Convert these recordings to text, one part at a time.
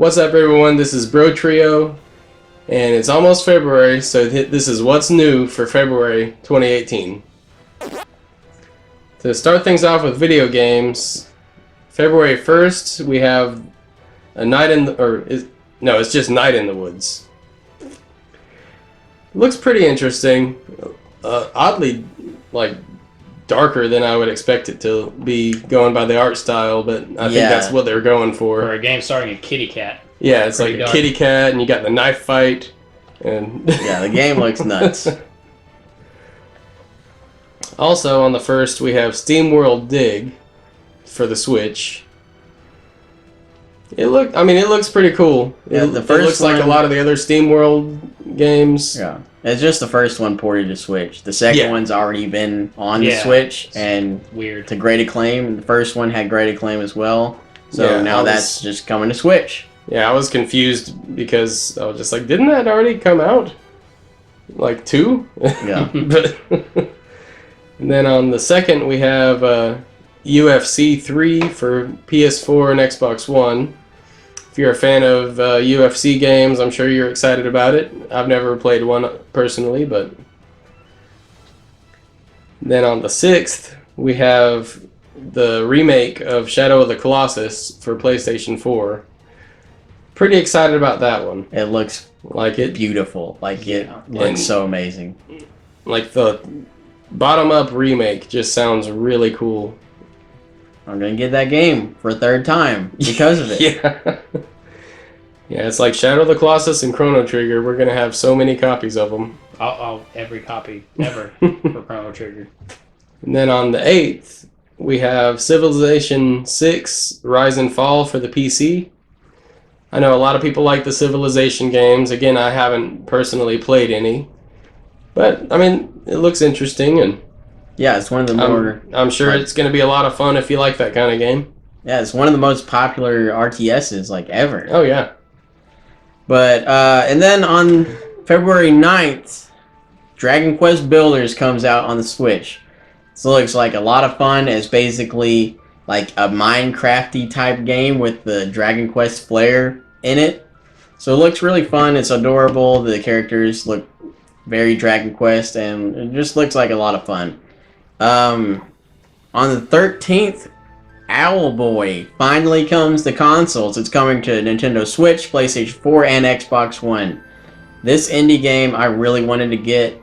What's up, everyone? This is Brotrio, and it's almost February, so this is what's new for February 2018. To start things off with video games, February 1st we have a night in the, it's just Night in the Woods. Looks pretty interesting, oddly darker than I would expect it to be going by the art style, but I think that's what they're going for. For a game starring a kitty cat. Yeah, it's like a kitty cat, and you got the knife fight, and yeah, the game looks nuts. Also on the 1st we have SteamWorld Dig for the Switch. It looks pretty cool. Yeah, it looks like a lot of the other SteamWorld games. Yeah, it's just the first one ported to Switch. The second one's already been on the Switch and to great acclaim. The first one had great acclaim as well. So now that's just coming to Switch. Yeah, I was confused because I was just like, didn't that already come out? Like 2? Yeah. But and then on the 2nd we have UFC 3 for PS4 and Xbox One. If you're a fan of UFC games, I'm sure you're excited about it. I've never played one personally, but... Then on the 6th, we have the remake of Shadow of the Colossus for PlayStation 4. Pretty excited about that one. It looks beautiful. It looks so amazing. Like the bottom-up remake just sounds really cool. I'm gonna get that game for a third time because of it. Yeah, it's like Shadow of the Colossus and Chrono Trigger. We're gonna have so many copies of them. I'll every copy ever for Chrono Trigger. And then on the 8th, we have Civilization 6 Rise and Fall for the PC. I know a lot of people like the Civilization games. Again, I haven't personally played any, but I mean, it looks interesting and. Yeah, it's one of the more... I'm sure it's going to be a lot of fun if you like that kind of game. Yeah, it's one of the most popular RTSs, ever. Oh, yeah. But, and then on February 9th, Dragon Quest Builders comes out on the Switch. So it looks like a lot of fun. It's basically like a Minecraft-y type game with the Dragon Quest flair in it. So it looks really fun. It's adorable. The characters look very Dragon Quest, and it just looks like a lot of fun. On the 13th, Owlboy finally comes to consoles. It's coming to Nintendo Switch, PlayStation 4, and Xbox One. This indie game I really wanted to get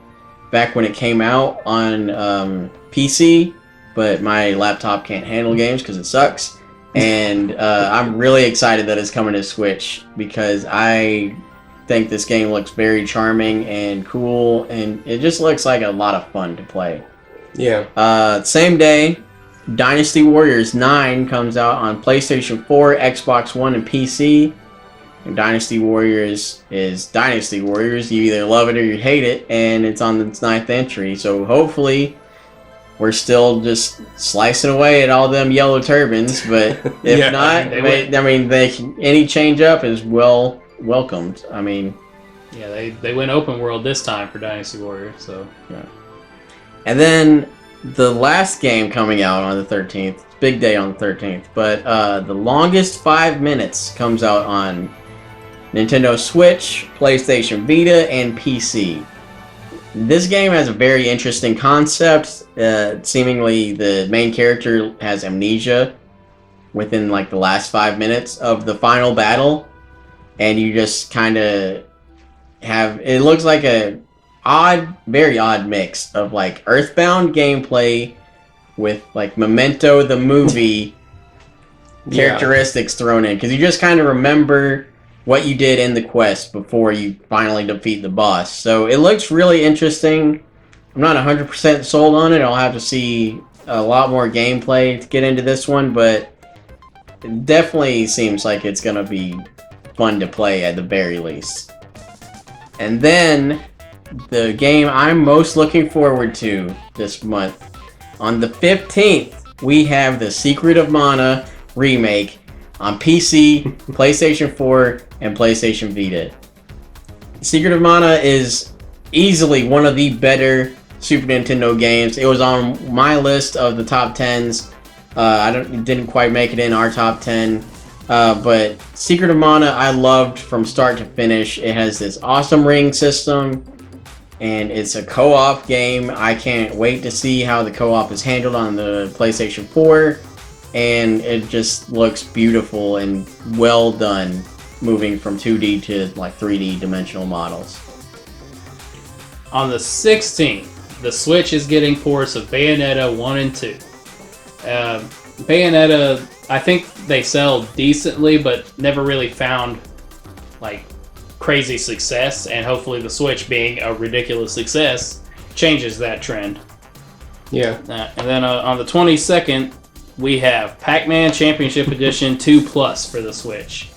back when it came out on PC, but my laptop can't handle games because it sucks. And I'm really excited that it's coming to Switch because I think this game looks very charming and cool, and it just looks like a lot of fun to play. Yeah. Same day, Dynasty Warriors 9 comes out on PlayStation 4, Xbox One, and PC. And Dynasty Warriors is Dynasty Warriors. You either love it or you hate it, and it's on its 9th entry. So hopefully, we're still just slicing away at all them yellow turbans. But if not, any change up is welcomed. I mean, yeah, they went open world this time for Dynasty Warriors. So yeah. And then the last game coming out on the 13th, big day on the 13th, but The Longest 5 Minutes comes out on Nintendo Switch, PlayStation Vita, and PC. This game has a very interesting concept. Seemingly the main character has amnesia within the last 5 minutes of the final battle, and you just kind of have, it looks like a very odd mix of Earthbound gameplay with Memento the movie characteristics thrown in, because you just kind of remember what you did in the quest before you finally defeat the boss. So it looks really interesting. I'm not 100% sold on it. I'll have to see a lot more gameplay to get into this one, but it definitely seems like it's gonna be fun to play at the very least. And then the game I'm most looking forward to this month, on the 15th, we have the Secret of Mana remake on PC, PlayStation 4, and PlayStation Vita. Secret of Mana is easily one of the better Super Nintendo games. It was on my list of the top 10s. It didn't quite make it in our top 10. But Secret of Mana, I loved from start to finish. It has this awesome ring system, and it's a co-op game. I can't wait to see how the co-op is handled on the PlayStation 4, and it just looks beautiful and well done, moving from 2D to like 3D dimensional models. On the 16th, the Switch is getting ports of Bayonetta 1 and 2. Bayonetta, I think they sell decently, but never really found like crazy success, and hopefully the Switch being a ridiculous success changes that trend. Yeah. And then on the 22nd, we have Pac-Man Championship Edition 2 Plus for the Switch.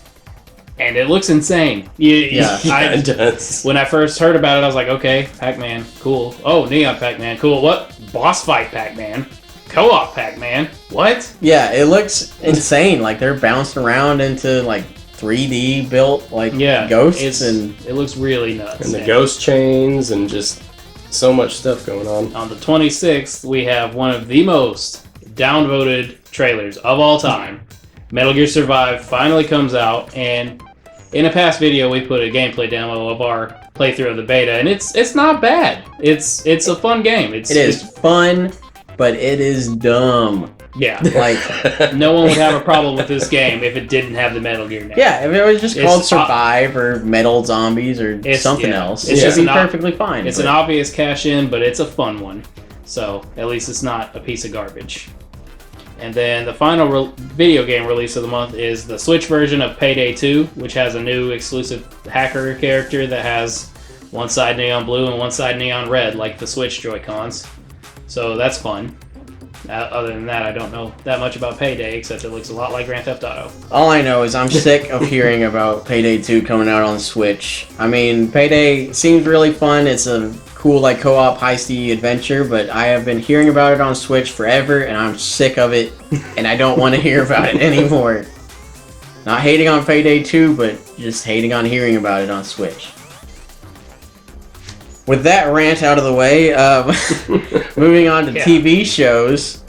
And it looks insane. It does. When I first heard about it, I was like, okay, Pac-Man, cool. Oh, Neon Pac-Man, cool. What? Boss fight Pac-Man? Co-op Pac-Man? What? Yeah, it looks insane. Like they're bouncing around into like 3D built like ghosts, and it looks really nuts. And the ghost chains and just so much stuff going on. On the 26th, we have one of the most downvoted trailers of all time. Metal Gear Survive finally comes out, and in a past video we put a gameplay demo of our playthrough of the beta, and it's not bad. It's a fun game. It is fun, but it is dumb. Yeah, like no one would have a problem with this game if it didn't have the Metal Gear name. Yeah, if it was just called Survive or Metal Zombies or something else, it should be perfectly fine. It's an obvious cash-in, but it's a fun one. So at least it's not a piece of garbage. And then the final video game release of the month is the Switch version of Payday 2, which has a new exclusive hacker character that has one side neon blue and one side neon red, like the Switch Joy-Cons. So that's fun. Other than that, I don't know that much about Payday, except it looks a lot like Grand Theft Auto. All I know is I'm sick of hearing about Payday 2 coming out on Switch. I mean, Payday seems really fun. It's a cool like co-op heisty adventure, but I have been hearing about it on Switch forever, and I'm sick of it, and I don't want to hear about it anymore. Not hating on Payday 2, but just hating on hearing about it on Switch. With that rant out of the way, moving on to TV shows.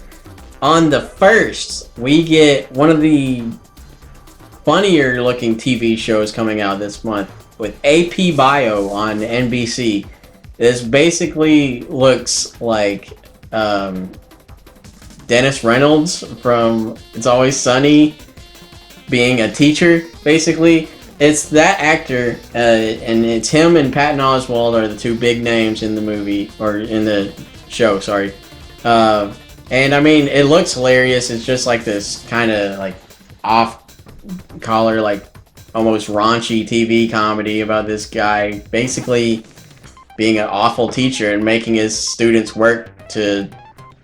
On the 1st, we get one of the funnier looking TV shows coming out this month with AP Bio on NBC. This basically looks like Dennis Reynolds from It's Always Sunny being a teacher, basically. It's that actor, and it's him and Patton Oswalt are the two big names in the movie, or in the show, sorry. And I mean, it looks hilarious. It's just like this kind of like off-collar, like almost raunchy TV comedy about this guy basically being an awful teacher and making his students work to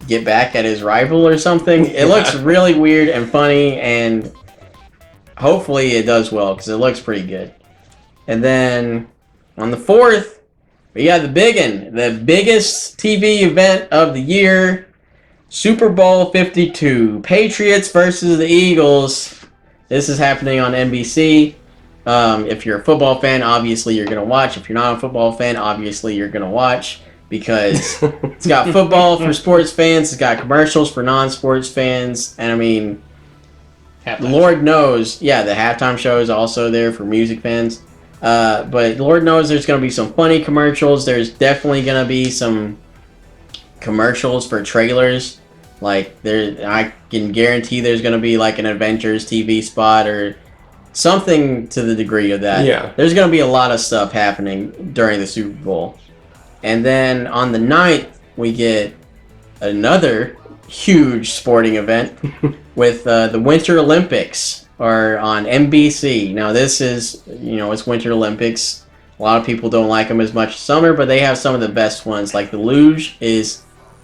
get back at his rival or something. It looks really weird and funny, and hopefully it does well, because it looks pretty good. And then on the 4th, we got the biggest TV event of the year, Super Bowl 52, Patriots versus the Eagles. This is happening on NBC. If you're a football fan, obviously you're going to watch. If you're not a football fan, obviously you're going to watch, because it's got football for sports fans, it's got commercials for non-sports fans, and I mean, Lord knows, the halftime show is also there for music fans, but Lord knows there's going to be some funny commercials. There's definitely going to be some commercials for trailers. Like, I can guarantee there's going to be like an Avengers TV spot or something to the degree of that. Yeah. There's going to be a lot of stuff happening during the Super Bowl. And then on the 9th, we get another huge sporting event with the Winter Olympics are on NBC. Now this is, it's Winter Olympics. A lot of people don't like them as much as summer, but they have some of the best ones. Like the luge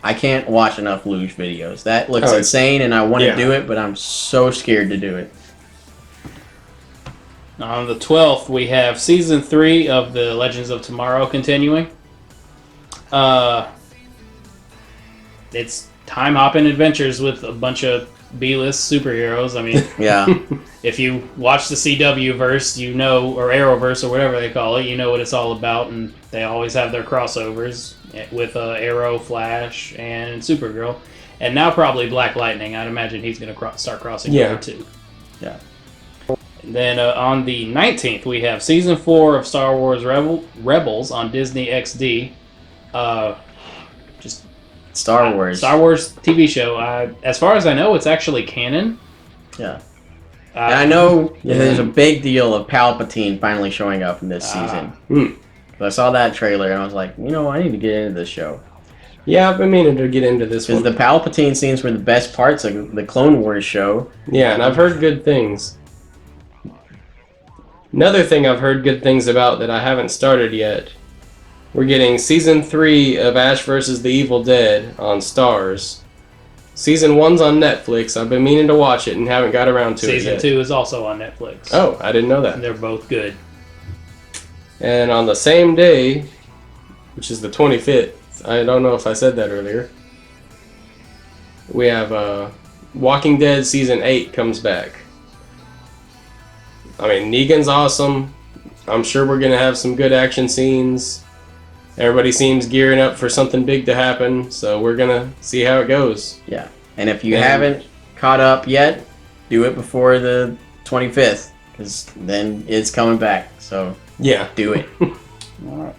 I can't watch enough luge videos. That looks insane, and I want to do it, but I'm so scared to do it. On the 12th, we have Season 3 of The Legends of Tomorrow continuing. It's time-hopping adventures with a bunch of B-list superheroes. I mean, if you watch the CW verse, or Arrowverse or whatever they call it, you know what it's all about, and they always have their crossovers with Arrow, Flash, and Supergirl. And now probably Black Lightning. I'd imagine he's going to start crossing over too. Yeah. Then on the 19th, we have Season 4 of Star Wars Rebels on Disney XD. Just Star Wars. Star Wars TV show. As far as I know, it's actually canon. Yeah. And I know there's a big deal of Palpatine finally showing up in this season. But I saw that trailer and I was like, I need to get into this show. Yeah, I've been meaning to get into this one. Because the Palpatine scenes were the best parts of the Clone Wars show. Yeah, and I've heard good things. Another thing I've heard good things about that I haven't started yet. We're getting Season 3 of Ash vs. the Evil Dead on Starz. Season 1's on Netflix. I've been meaning to watch it and haven't got around to it yet. Season 2 is also on Netflix. Oh, I didn't know that. They're both good. And on the same day, which is the 25th, I don't know if I said that earlier, we have Walking Dead Season 8 comes back. I mean, Negan's awesome. I'm sure we're going to have some good action scenes. Everybody seems gearing up for something big to happen, so we're going to see how it goes. Yeah. And if you haven't caught up yet, do it before the 25th, because then it's coming back. So yeah, do it. All right.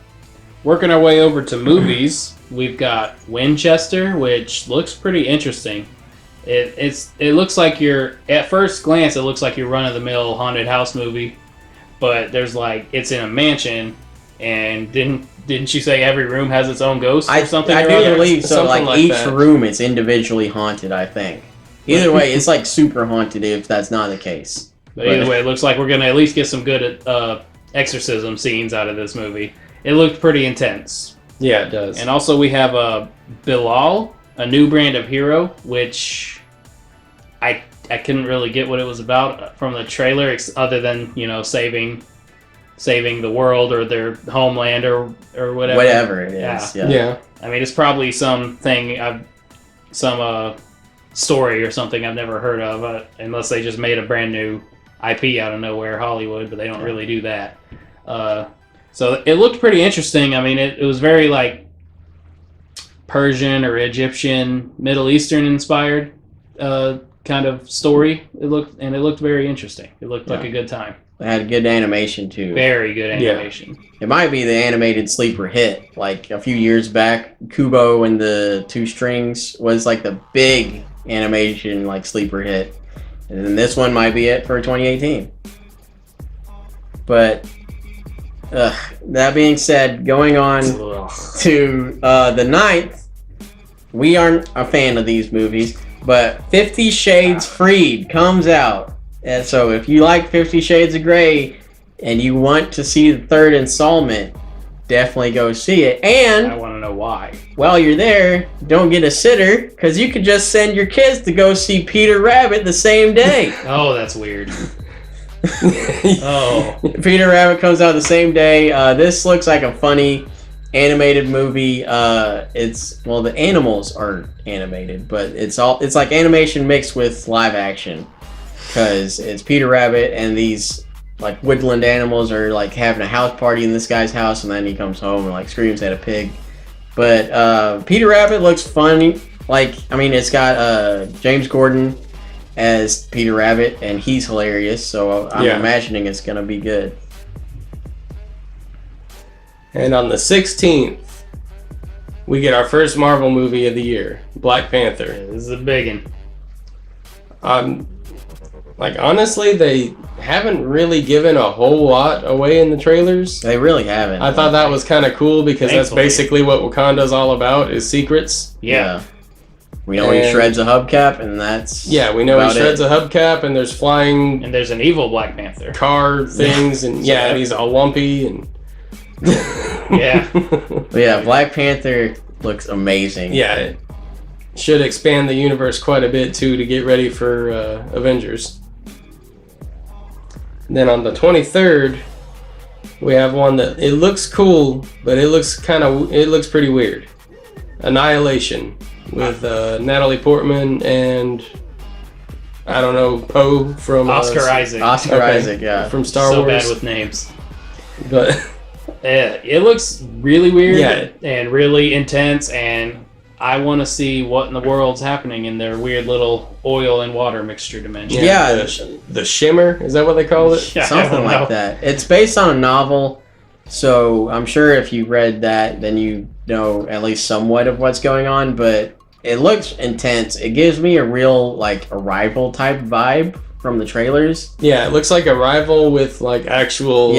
Working our way over to movies, we've got Winchester, which looks pretty interesting. It looks like at first glance, it looks like your run-of-the-mill haunted house movie, but there's it's in a mansion, and didn't you say every room has its own ghost or something? I do believe so. Something like each that. room is individually haunted, I think. Either way, it's super haunted if that's not the case. But either way, it looks like we're going to at least get some good exorcism scenes out of this movie. It looked pretty intense. Yeah, it does. And also we have Bilal, a new brand of hero, which I couldn't really get what it was about from the trailer, other than saving the world or their homeland or whatever. Whatever it is. Yeah. I mean, it's probably something some story or something I've never heard of, unless they just made a brand new IP out of nowhere, Hollywood, but they don't really do that. So it looked pretty interesting. I mean, it was very Persian or Egyptian, Middle Eastern inspired kind of story. It looked very interesting. It looked like a good time. It had good animation too. Very good animation. Yeah. It might be the animated sleeper hit. A few years back, Kubo and the Two Strings was the big animation sleeper hit. And then this one might be it for 2018. But that being said, going on to the 9th, we aren't a fan of these movies, but 50 Shades Freed comes out. And so if you like 50 Shades of Grey and you want to see the third installment, definitely go see it. And I want to know why. While you're there, don't get a sitter, because you could just send your kids to go see Peter Rabbit the same day. Oh, that's weird. Oh. Peter Rabbit comes out the same day. This looks like a funny animated movie. The animals are animated, but it's like animation mixed with live action, because it's Peter Rabbit and these woodland animals are having a house party in this guy's house, and then he comes home and screams at a pig. But Peter Rabbit looks funny. It's got James Gordon as Peter Rabbit, and he's hilarious, so I'm imagining it's gonna be good. And on the 16th, we get our first Marvel movie of the year, Black Panther. Yeah, this is a big one. Honestly, they haven't really given a whole lot away in the trailers. They really haven't. I thought that was kind of cool, because that's Thankfully. basically what Wakanda's all about, is secrets. Yeah. We know he shreds a hubcap, and that's we know he shreds a hubcap, and there's flying And there's an evil Black Panther. car things, and and he's all lumpy and Yeah. But Black Panther looks amazing. Yeah, it should expand the universe quite a bit too, to get ready for Avengers. Then on the 23rd, we have one that it looks cool, but it looks pretty weird. Annihilation, with Natalie Portman and I don't know, Poe from Oscar Isaac. Oscar Isaac, yeah. from Star So Wars. bad with names. But Yeah, it looks really weird Yeah. and really intense, and I want to see what in the world's happening in their weird little oil and water mixture dimension. Yeah. The shimmer, is that what they call it? Yeah, I Something don't like know. that. It's based on a novel, so I'm sure if you read that, then you know at least somewhat of what's going on. But it looks intense. It gives me a real like Arrival type vibe from the trailers. Yeah, it looks like Arrival with like actual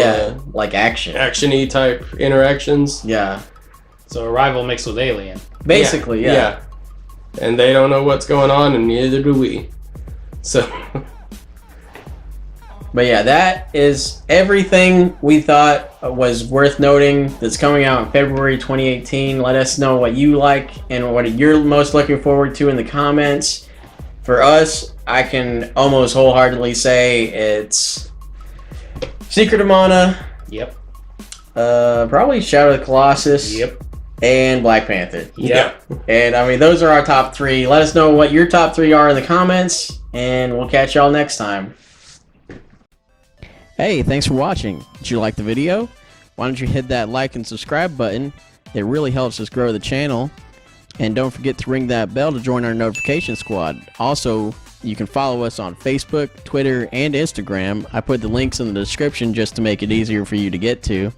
Like action. action-y type interactions. Yeah, So Arrival mixed with Alien. basically, yeah. And they don't know what's going on, and neither do we. So, But yeah, that is everything we thought was worth noting that's coming out in February 2018. Let us know what you like and what you're most looking forward to in the comments. For us, I can almost wholeheartedly say it's Secret of Mana, Yep. probably Shadow of the Colossus, Yep. and Black Panther. Yep. And I mean, those are our top three. Let us know what your top three are in the comments, and we'll catch y'all next time. Hey, thanks for watching. Did you like the video? Why don't you hit that like and subscribe button? It really helps us grow the channel. And don't forget to ring that bell to join our notification squad. Also, you can follow us on Facebook, Twitter, and Instagram. I put the links in the description just to make it easier for you to get to.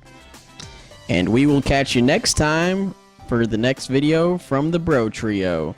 And we will catch you next time for the next video from the Bro Trio.